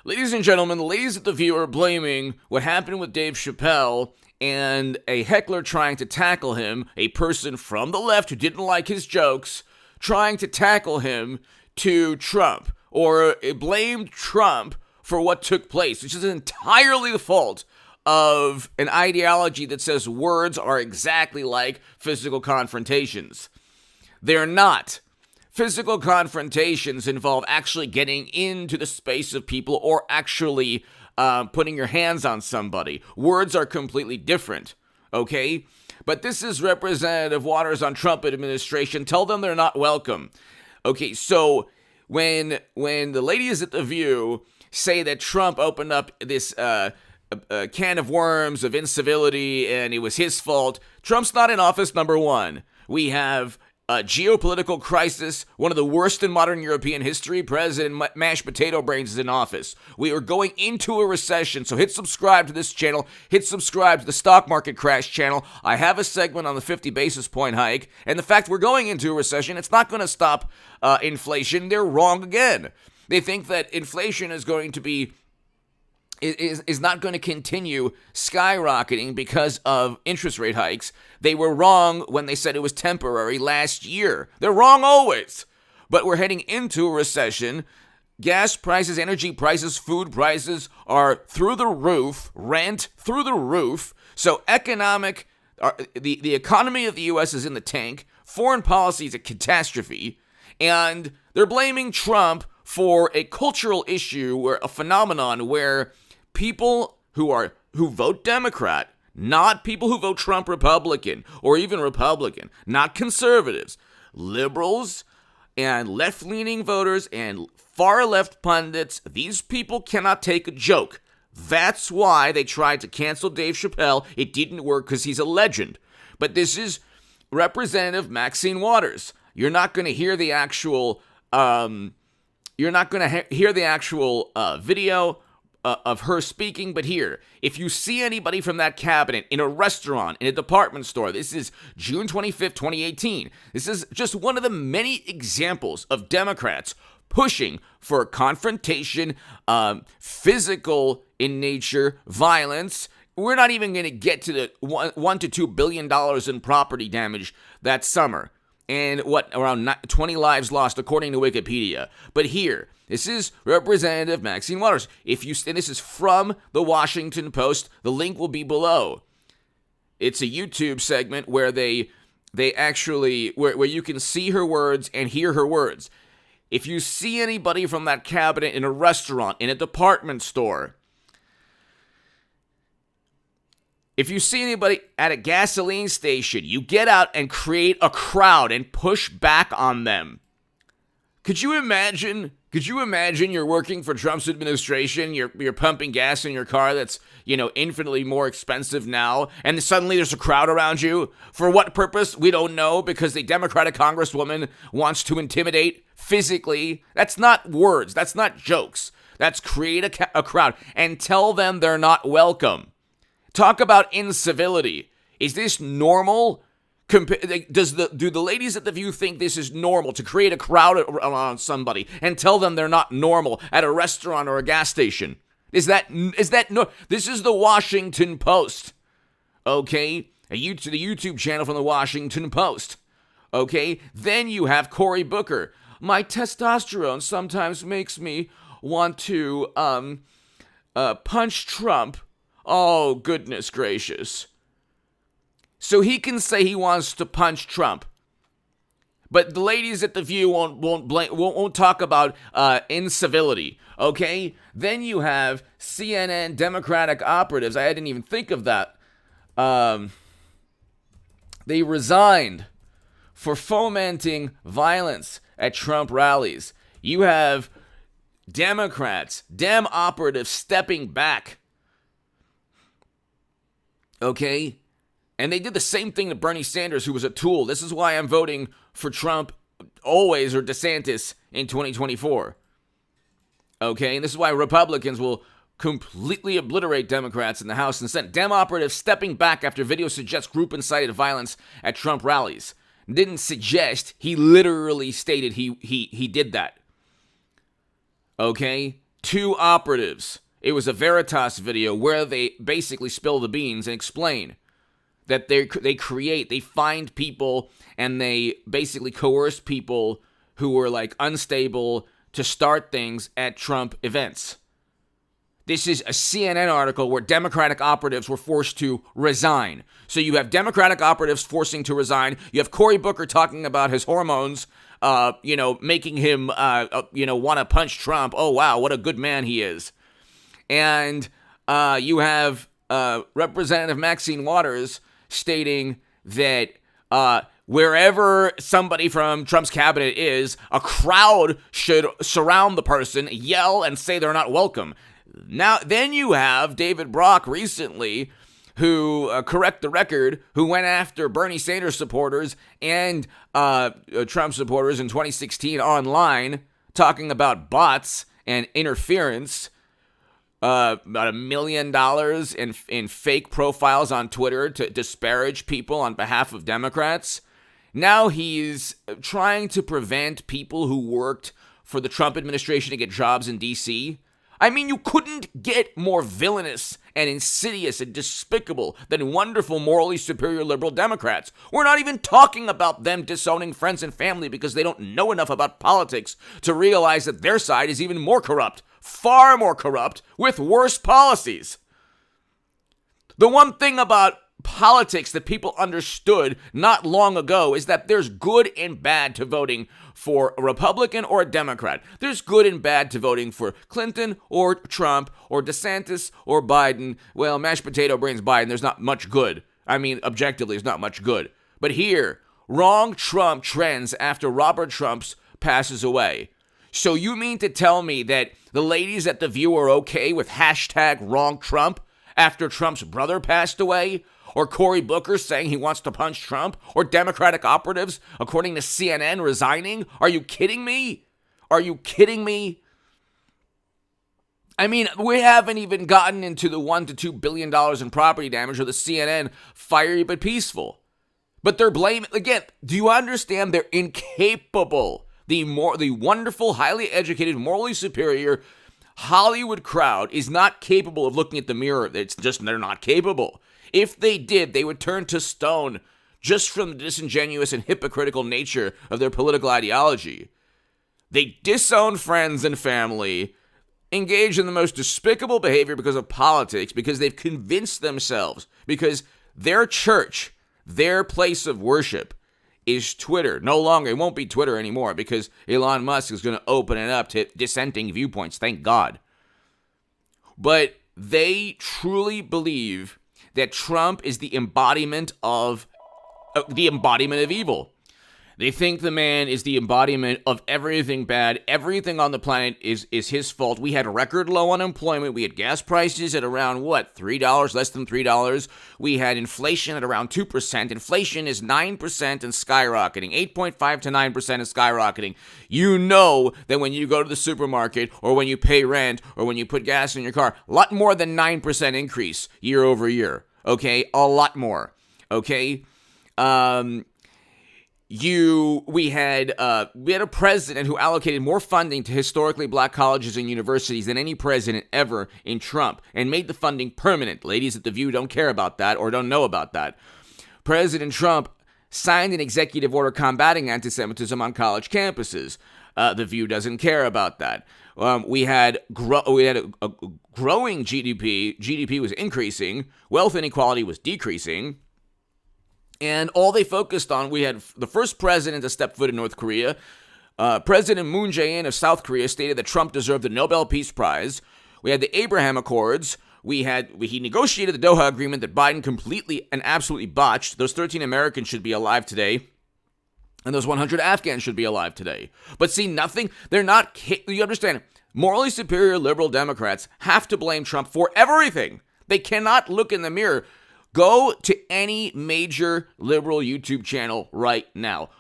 Ladies and gentlemen, the ladies at the View are blaming what happened with Dave Chappelle and a heckler trying to tackle him, a person from the left who didn't like his jokes, trying to tackle him to Trump, or blamed Trump for what took place, which is entirely the fault of an ideology that says words are exactly like physical confrontations. They're not. Physical confrontations involve actually getting into the space of people or actually putting your hands on somebody. Words are completely different, okay? But this is Representative Waters on Trump administration. Tell them they're not welcome. Okay, so when the ladies at The View say that Trump opened up this a can of worms of incivility and it was his fault, Trump's not in office, number one. We have a geopolitical crisis, one of the worst in modern European history. President Mashed Potato Brains is in office. We are going into a recession, so hit subscribe to this channel. Hit subscribe to the Stock Market Crash channel. I have a segment on the 50 basis point hike, and the fact we're going into a recession, it's not going to stop inflation. They're wrong again. They think that inflation is going to be is not going to continue skyrocketing because of interest rate hikes. They were wrong when they said it was temporary last year. They're wrong always. But we're heading into a recession. Gas prices, energy prices, food prices are through the roof, rent through the roof. So the economy of the U.S. is in the tank. Foreign policy is a catastrophe. And they're blaming Trump for a cultural issue, or a phenomenon where people who vote Democrat, not people who vote Trump Republican or even Republican, not conservatives, liberals and left-leaning voters and far-left pundits, these people cannot take a joke. That's why they tried to cancel Dave Chappelle. It didn't work because he's a legend. But this is Representative Maxine Waters. You're not going to hear the actual video of her speaking, but here, if you see anybody from that cabinet in a restaurant, in a department store, this is June 25th, 2018. This is just one of the many examples of Democrats pushing for confrontation, physical in nature, violence. We're not even going to get to the $1 to $2 billion in property damage that summer. And around 20 lives lost, according to Wikipedia. But here, this is Representative Maxine Waters. And this is from the Washington Post. The link will be below. It's a YouTube segment where they actually, where you can see her words and hear her words. If you see anybody from that cabinet in a restaurant, in a department store, if you see anybody at a gasoline station, you get out and create a crowd and push back on them. Could you imagine you're working for Trump's administration, you're pumping gas in your car that's, infinitely more expensive now, and suddenly there's a crowd around you? For what purpose? We don't know, because the Democratic Congresswoman wants to intimidate physically. That's not words. That's not jokes. That's create a crowd and tell them they're not welcome. Talk about incivility. Is this normal? Do the ladies at The View think this is normal, to create a crowd around somebody and tell them they're not normal at a restaurant or a gas station? Is that no? This is the Washington Post, okay? The YouTube channel from the Washington Post, okay? Then you have Cory Booker. My testosterone sometimes makes me want to punch Trump. Oh, goodness gracious. So he can say he wants to punch Trump. But the ladies at The View won't talk about incivility, okay? Then you have CNN Democratic operatives. I didn't even think of that. They resigned for fomenting violence at Trump rallies. You have Democrats, Dem operatives stepping back. Okay? And they did the same thing to Bernie Sanders, who was a tool. This is why I'm voting for Trump always, or DeSantis in 2024. Okay? And this is why Republicans will completely obliterate Democrats in the House and Senate. Dem operatives stepping back after video suggests group incited violence at Trump rallies. Didn't suggest, he literally stated he did that. Okay? two operatives. It was a Veritas video where they basically spill the beans and explain that they find people and they basically coerce people who were like unstable to start things at Trump events. This is a CNN article where Democratic operatives were forced to resign. So you have Democratic operatives forcing to resign. You have Cory Booker talking about his hormones, making him, want to punch Trump. Oh, wow, what a good man he is. And you have Representative Maxine Waters stating that wherever somebody from Trump's cabinet is, a crowd should surround the person, yell, and say they're not welcome. Now, then you have David Brock recently, who, correct the record, who went after Bernie Sanders supporters and Trump supporters in 2016 online, talking about bots and interference. About $1 million in fake profiles on Twitter to disparage people on behalf of Democrats. Now he's trying to prevent people who worked for the Trump administration to get jobs in D.C. I mean, you couldn't get more villainous and insidious and despicable than wonderful, morally superior liberal Democrats. We're not even talking about them disowning friends and family because they don't know enough about politics to realize that their side is even more corrupt. Far more corrupt, with worse policies. The one thing about politics that people understood not long ago is that there's good and bad to voting for a Republican or a Democrat. There's good and bad to voting for Clinton or Trump or DeSantis or Biden. Well, mashed potato brains Biden, there's not much good. I mean, objectively, there's not much good. But here, wrong Trump trends after Robert Trump passes away. So you mean to tell me that the ladies at The View are okay with hashtag wrong Trump after Trump's brother passed away? Or Cory Booker saying he wants to punch Trump? Or Democratic operatives, according to CNN, resigning? Are you kidding me? Are you kidding me? I mean, we haven't even gotten into the $1 to $2 billion in property damage or the CNN fiery but peaceful. But they're blaming, again, do you understand? They're incapable. The wonderful, highly educated, morally superior Hollywood crowd is not capable of looking at the mirror. It's just they're not capable. If they did, they would turn to stone just from the disingenuous and hypocritical nature of their political ideology. They disown friends and family, engage in the most despicable behavior because of politics, because they've convinced themselves, because their church, their place of worship, is Twitter. No longer, it won't be Twitter anymore because Elon Musk is going to open it up to dissenting viewpoints, thank God. But they truly believe that Trump is the embodiment of evil. They think the man is the embodiment of everything bad. Everything on the planet is his fault. We had record low unemployment. We had gas prices at around, $3, less than $3. We had inflation at around 2%. Inflation is 9% and skyrocketing. 8.5 to 9% and skyrocketing. You know that when you go to the supermarket or when you pay rent or when you put gas in your car, a lot more than 9% increase year over year. Okay? A lot more. Okay? We had a president who allocated more funding to historically black colleges and universities than any president ever in Trump and made the funding permanent. Ladies at The View don't care about that or don't know about that. President Trump signed an executive order combating anti-Semitism on college campuses. The View doesn't care about that. We had a growing GDP. GDP was increasing. Wealth inequality was decreasing. And all they focused on, we had the first president to step foot in North Korea. President Moon Jae-in of South Korea stated that Trump deserved the Nobel Peace Prize. We had the Abraham Accords. He negotiated the Doha Agreement that Biden completely and absolutely botched. Those 13 Americans should be alive today. And those 100 Afghans should be alive today. But see, they're not, you understand, morally superior liberal Democrats have to blame Trump for everything. They cannot look in the mirror. Go to any major liberal YouTube channel right now.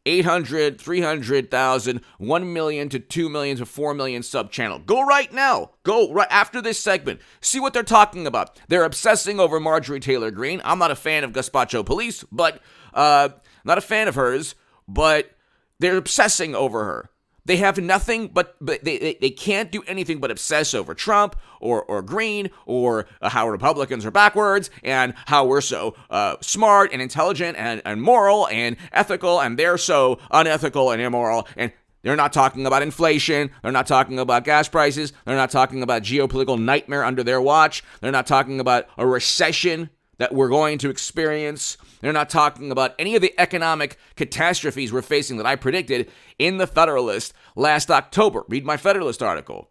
800, 300,000, 1 million to 2 million to 4 million sub channel. Go right now. Go right after this segment. See what they're talking about. They're obsessing over Marjorie Taylor Greene. I'm not a fan of Gazpacho Police, but not a fan of hers, but they're obsessing over her. They have nothing but they can't do anything but obsess over Trump or Green or how Republicans are backwards and how we're so smart and intelligent and moral and ethical, and they're so unethical and immoral. And they're not talking about inflation. They're not talking about gas prices. They're not talking about geopolitical nightmare under their watch. They're not talking about a recession that we're going to experience. They're not talking about any of the economic catastrophes we're facing that I predicted in the Federalist last October. Read my Federalist article.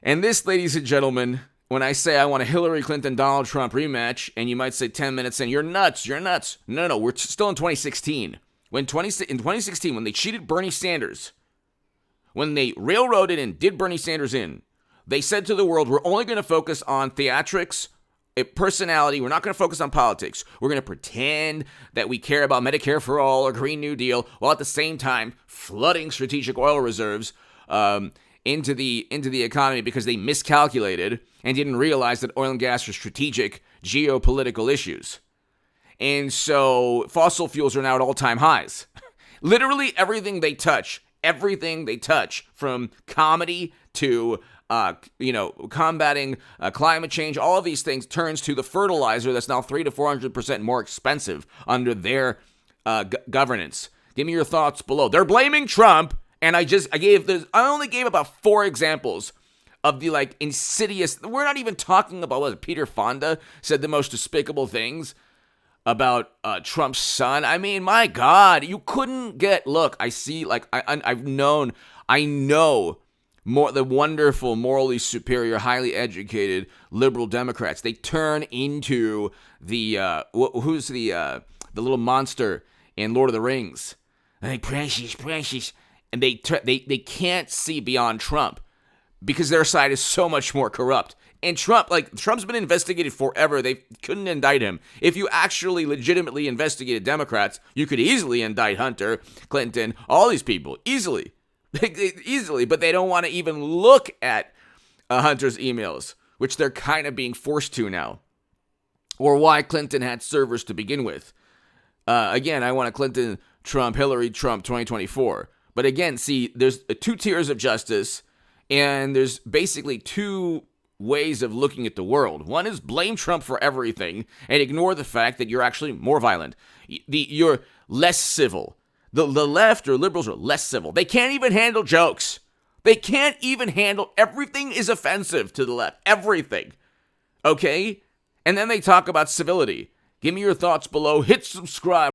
And this, ladies and gentlemen, when I say I want a Hillary Clinton-Donald Trump rematch, and you might say 10 minutes in, you're nuts. No, we're still in 2016. In 2016, when they cheated Bernie Sanders, when they railroaded and did Bernie Sanders in, they said to the world, we're only going to focus on theatrics, personality. We're not going to focus on politics. We're going to pretend that we care about Medicare for all or Green New Deal, while at the same time flooding strategic oil reserves into the economy because they miscalculated and didn't realize that oil and gas are strategic geopolitical issues. And so fossil fuels are now at all-time highs. Literally everything they touch, from comedy to combating climate change, all of these things turns to the fertilizer that's now 300 to 400% more expensive under their governance. Give me your thoughts below. They're blaming Trump, and I only gave about 4 examples of the insidious. We're not even talking about what Peter Fonda said the most despicable things about Trump's son. I mean, my God, you couldn't get. Look, I see. I know. More the wonderful, morally superior, highly educated liberal Democrats. They turn into the who's the little monster in Lord of the Rings. Precious, and they can't see beyond Trump because their side is so much more corrupt. And Trump's been investigated forever. They couldn't indict him. If you actually legitimately investigated Democrats, you could easily indict Hunter, Clinton, all these people easily. But they don't want to even look at Hunter's emails, which they're kind of being forced to now, or why Clinton had servers to begin with. Again, I want a Clinton, Trump, Hillary, Trump 2024. But again, see, there's 2 tiers of justice, and there's basically 2 ways of looking at the world. One is blame Trump for everything and ignore the fact that you're actually more violent. You're less civil. The left or liberals are less civil. They can't even handle jokes. Everything is offensive to the left. Everything. Okay? And then they talk about civility. Give me your thoughts below. Hit subscribe.